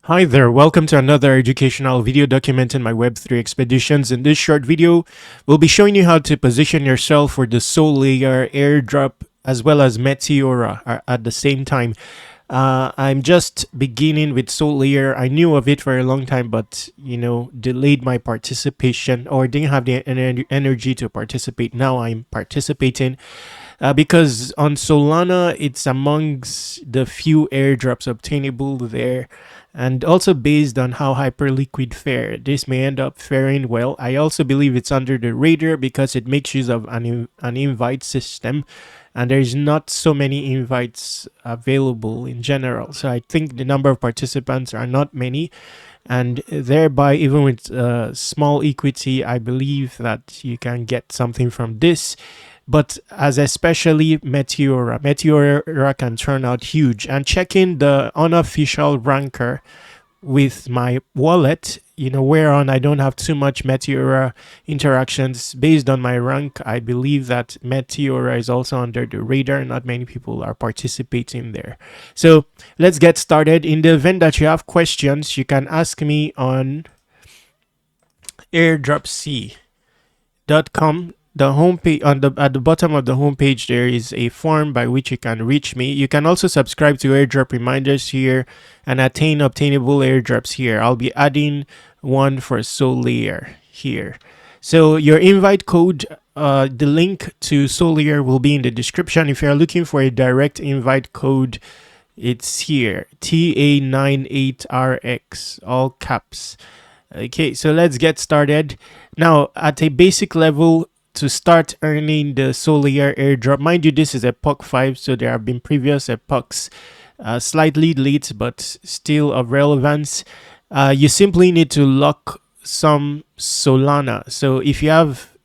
Hi there, welcome to another educational video documenting my Web3 expeditions. In this short video, we'll be showing you how to position yourself for the Solayer airdrop as well as Meteora at the same time. I'm just beginning with Solayer. I knew of it for a long time, but delayed my participation or didn't have the energy to participate. Now I'm participating. Because on Solana, it's amongst the few airdrops obtainable there. And also based on how Hyperliquid fare, this may end up faring well. I also believe it's under the radar because it makes use of an invite system. And there's not so many invites available in general. So I think the number of participants are not many. And thereby, even with small equity, I believe that you can get something from this. But as especially Meteora can turn out huge. And checking the unofficial ranker with my wallet, whereon I don't have too much Meteora interactions. Based on my rank, I believe that Meteora is also under the radar. Not many people are participating there. So let's get started. In the event that you have questions, you can ask me on airdropc.com. The homepage at the bottom of the homepage, there is a form by which you can reach me. You can also subscribe to airdrop reminders here and attain obtainable airdrops here. I'll be adding one for Solayer here. So your invite code, the link to Solayer will be in the description. If you're looking for a direct invite code, it's here, TA98RX, all caps. Okay, so let's get started. Now, at a basic level, to start earning the Solayer airdrop, mind you, this is epoch 5, so there have been previous epochs, slightly late, but still of relevance. You simply need to lock some Solana. So if you have,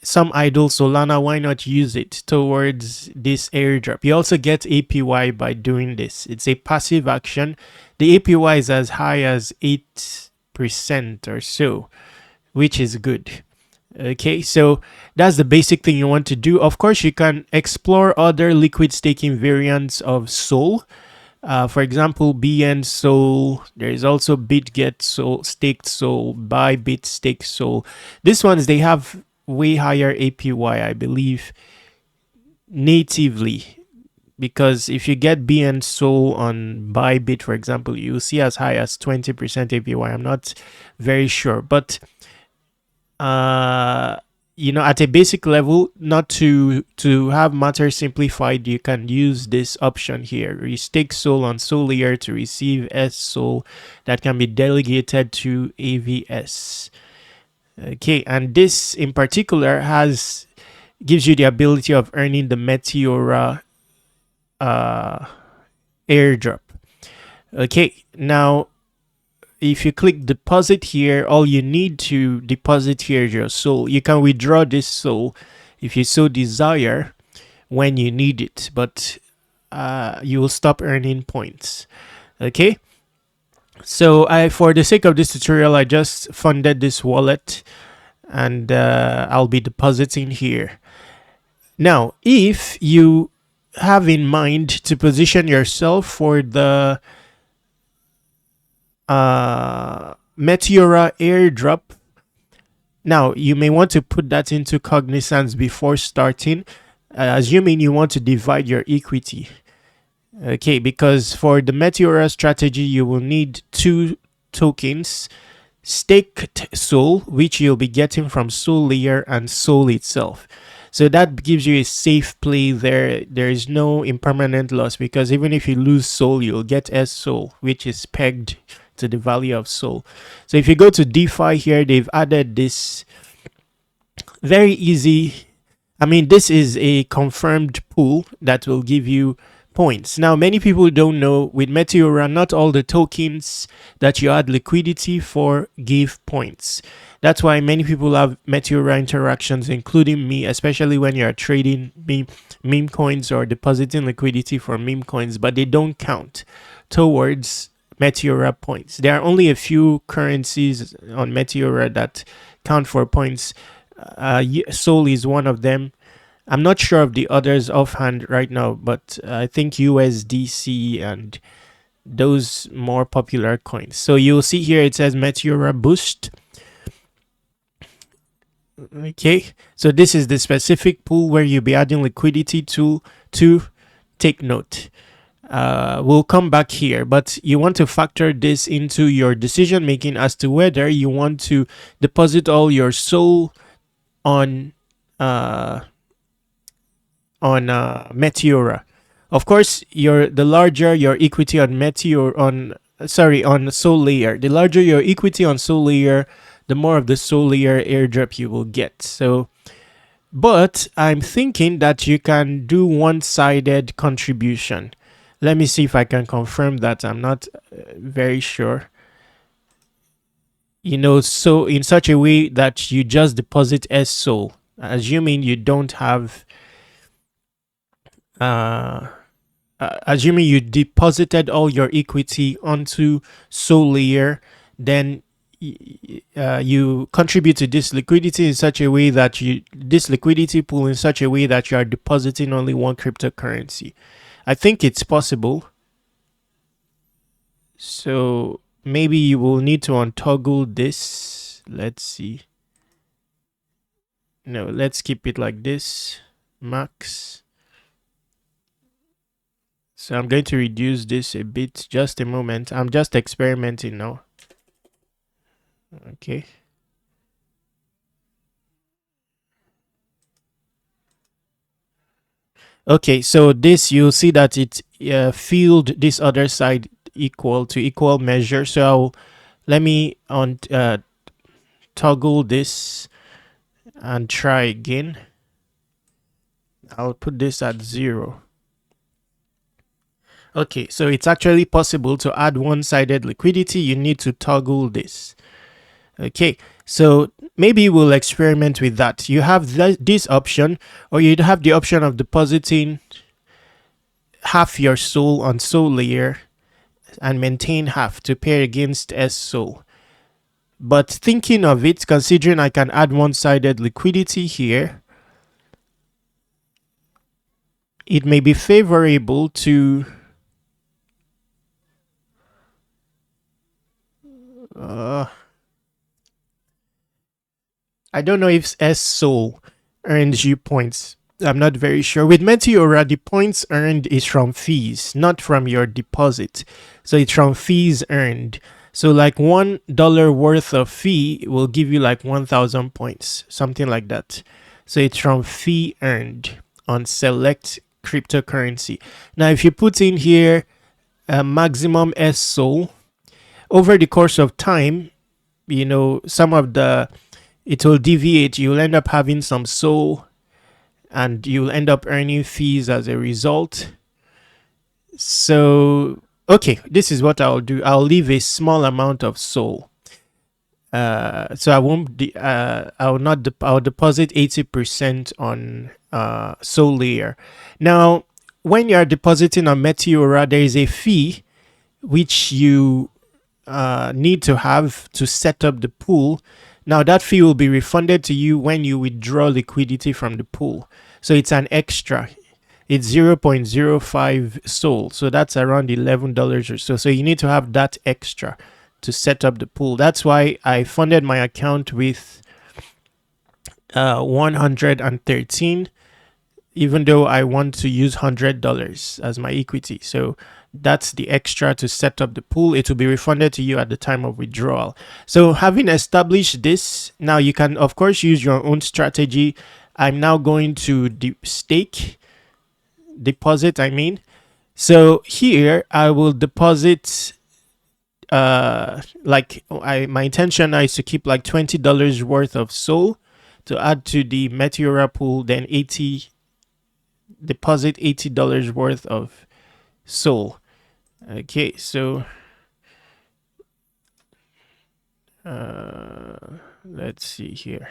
some idle Solana, why not use it towards this airdrop? You also get APY by doing this. It's a passive action. The APY is as high as 8% or so, which is good. Okay, so that's the basic thing you want to do. Of course, you can explore other liquid staking variants of Sol. For example, BN Sol. There is also BitGet Sol, Staked Sol, Bybit Stake Sol. These ones, they have way higher APY, I believe, natively. Because if you get BN Sol on Bybit, for example, you'll see as high as 20% APY. I'm not very sure, but at a basic level, not to have matters simplified, you can use this option here. You stake Sol on Solayer to receive S Sol that can be delegated to AVS. Okay, and this in particular gives you the ability of earning the Meteora airdrop. Okay, now if you click deposit here, all you need to deposit here is your Sol. You can withdraw this Sol if you so desire when you need it, but you will stop earning points. Okay, so for the sake of this tutorial, I just funded this wallet and I'll be depositing here. Now, if you have in mind to position yourself for the Meteora airdrop, now you may want to put that into cognizance before starting, assuming you want to divide your equity. Okay, because for the Meteora strategy, you will need 2 tokens, staked Sol, which you'll be getting from Solayer and Sol itself. So that gives you a safe play there. There is no impermanent loss, because even if you lose Sol, you'll get S Sol, which is pegged to the value of Sol. So if you go to DeFi here, they've added this very easy, this is a confirmed pool that will give you points. Now, many people don't know, with Meteora, not all the tokens that you add liquidity for give points. That's why many people have Meteora interactions, including me, especially when you're trading meme coins or depositing liquidity for meme coins, but they don't count towards Meteora points. There are only a few currencies on Meteora that count for points. Sol is one of them. I'm not sure of the others offhand right now, but I think USDC and those more popular coins. So you'll see here it says Meteora Boost. Okay, so this is the specific pool where you'll be adding liquidity to take note. We'll come back here, but you want to factor this into your decision making as to whether you want to deposit all your SOL on uh, Meteora. Of course, the larger your equity on on Solayer, the larger your equity on Solayer, the more of the Solayer airdrop you will get. So, but I'm thinking that you can do one-sided contribution. Let me see if I can confirm that. I'm not very sure. So in such a way that you just deposit as SOL, assuming you don't have uh assuming you deposited all your equity onto Solayer, then you contribute to this liquidity in such a way that this liquidity pool in such a way that you are depositing only one cryptocurrency. I think it's possible. So maybe you will need to untoggle this. Let's see. No, let's keep it like this. Max. So I'm going to reduce this a bit. Just a moment. I'm just experimenting now. Okay. Okay, so this, you'll see that it filled this other side equal measure. So let me toggle this and try again. I'll put this at 0. Okay, so it's actually possible to add one-sided liquidity. You need to toggle this. Okay, so maybe we'll experiment with that. You have this option, or you'd have the option of depositing half your SOL on Solayer and maintain half to pair against SOL. But thinking of it, considering I can add one-sided liquidity here, it may be favorable to I don't know if SOL earns you points. I'm not very sure. With Meteora, the points earned is from fees, not from your deposit. So it's from fees earned. So like $1 worth of fee will give you like 1,000 points, something like that. So it's from fee earned on select cryptocurrency. Now, if you put in here a maximum SOL, over the course of time, some of it will deviate. You'll end up having some SOL and you'll end up earning fees as a result. So, okay, this is what I'll do. I'll leave a small amount of SOL. So I won't. I'll deposit 80% on Solayer. Now, when you are depositing on Meteora, there is a fee which you need to have to set up the pool. Now that fee will be refunded to you when you withdraw liquidity from the pool. So it's an extra. It's 0.05 SOL. So that's around $11 or so. So you need to have that extra to set up the pool. That's why I funded my account with 113, even though I want to use $100 as my equity. So that's the extra to set up the pool. It will be refunded to you at the time of withdrawal. So having established this, now you can of course use your own strategy. I'm now going to deposit. So here I will deposit my intention is to keep like $20 worth of SOL to add to the Meteora pool, then deposit $80 worth of SOL. Okay, so let's see here.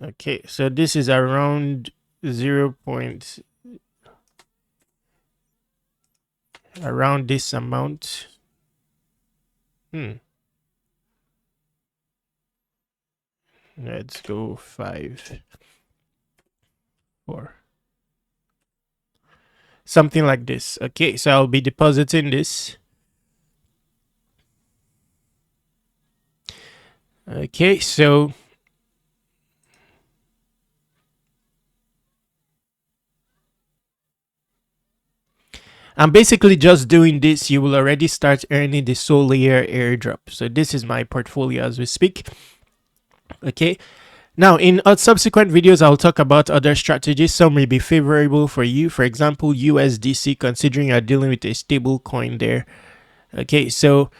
Okay, so this is around 0. Around this amount. Let's go 5, 4. something like this. Okay, so I'll be depositing this. Okay, so I'm basically just doing this. You will already start earning the Solayer airdrop. So this is my portfolio as we speak. Okay. Now, in subsequent videos, I'll talk about other strategies. Some may be favorable for you. For example, USDC, considering you're dealing with a stable coin there. Okay, so,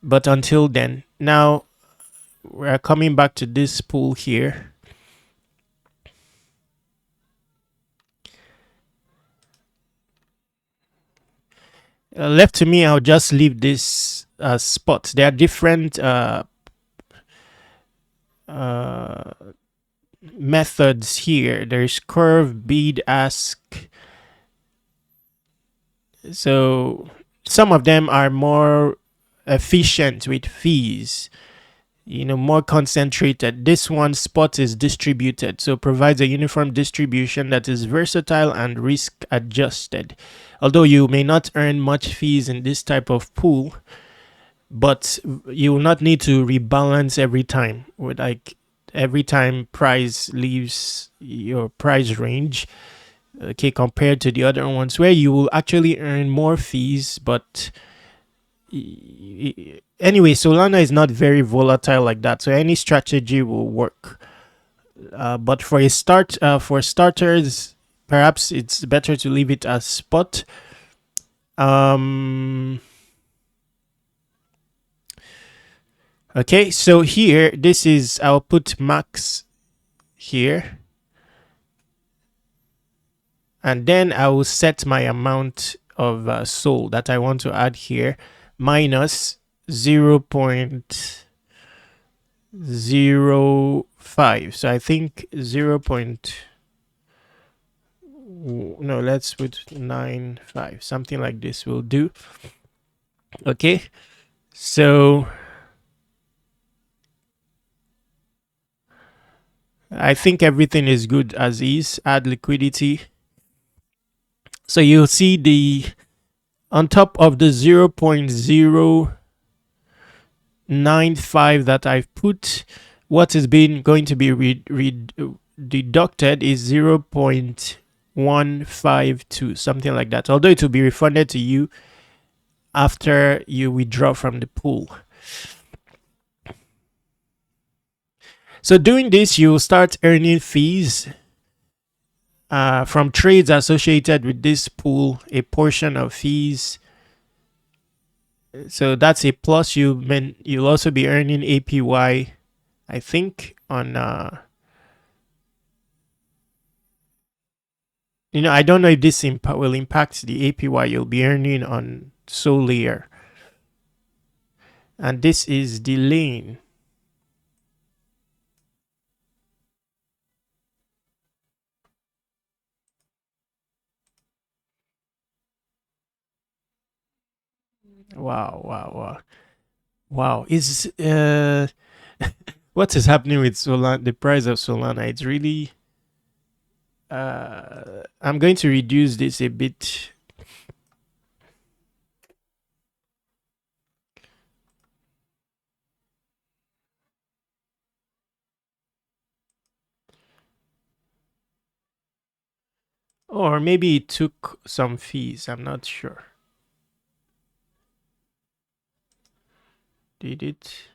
but until then, now we're coming back to this pool here. Left to me, I'll just leave this spot. There are different methods here. There's curve, bid, ask. So some of them are more efficient with fees, more concentrated. This one, spot, is distributed, so provides a uniform distribution that is versatile and risk adjusted. Although you may not earn much fees in this type of pool, but you will not need to rebalance every time, with like every time price leaves your price range. Okay, compared to the other ones where you will actually earn more fees, but anyway, Solana is not very volatile like that, so any strategy will work. But for starters, perhaps it's better to leave it as spot. Okay, so here, this is, I'll put max here, and then I will set my amount of SOL that I want to add here, minus 0.05. So I think 0. No, let's put 95, something like this will do. Okay, so I think everything is good as is. Add liquidity. So you'll see the on top of the 0.095 that I've put, what is going to be deducted is 0.152, something like that. Although it will be refunded to you after you withdraw from the pool. So doing this, you will start earning fees from trades associated with this pool, a portion of fees. So that's a plus. You'll also be earning APY, I think, on I don't know if this will impact the APY you'll be earning on Solayer. And this is the lane. Wow. Is what is happening with Solana, the price of Solana? It's really I'm going to reduce this a bit. Or maybe it took some fees, I'm not sure. Did it?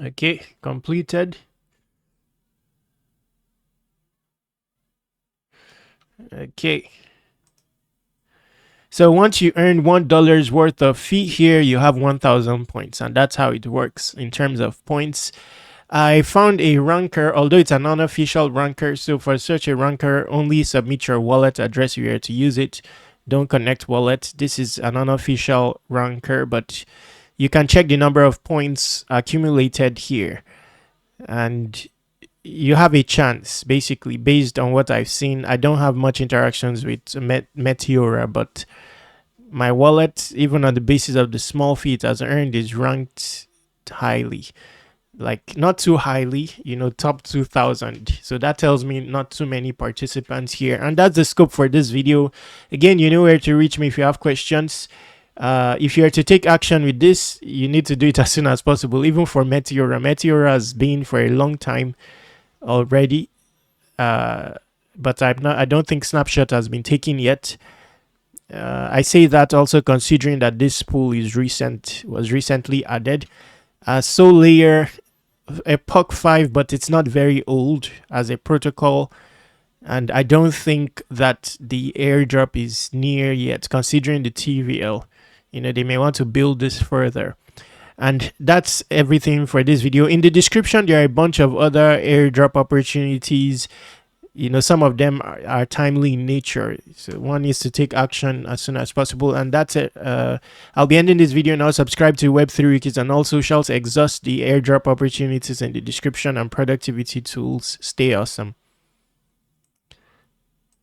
Okay, completed. Okay. So once you earn $1 worth of fee here, you have 1,000 points, and that's how it works in terms of points. I found a ranker, although it's an unofficial ranker. So for such a ranker, only submit your wallet address if you are to use it. Don't connect wallet. This is an unofficial ranker, but you can check the number of points accumulated here, and you have a chance, basically, based on what I've seen. I don't have much interactions with Meteora, but my wallet, even on the basis of the small fee it has earned, is ranked highly. like not too highly, top 2000. So that tells me not too many participants here. And that's the scope for this video. Again, you know where to reach me if you have questions. If you are to take action with this, you need to do it as soon as possible. Even for Meteora, Meteora has been for a long time already, but I don't think snapshot has been taken yet. I say that also considering that this pool was recently added. Solayer, Epoch 5, but it's not very old as a protocol, and I don't think that the airdrop is near yet, considering the TVL. They may want to build this further. And that's everything for this video. In the description, there are a bunch of other airdrop opportunities. Some of them are timely in nature. So one is to take action as soon as possible. And that's it. I'll be ending this video now. Subscribe to Web3 Wikis on all socials. Exhaust the airdrop opportunities in the description and productivity tools. Stay awesome.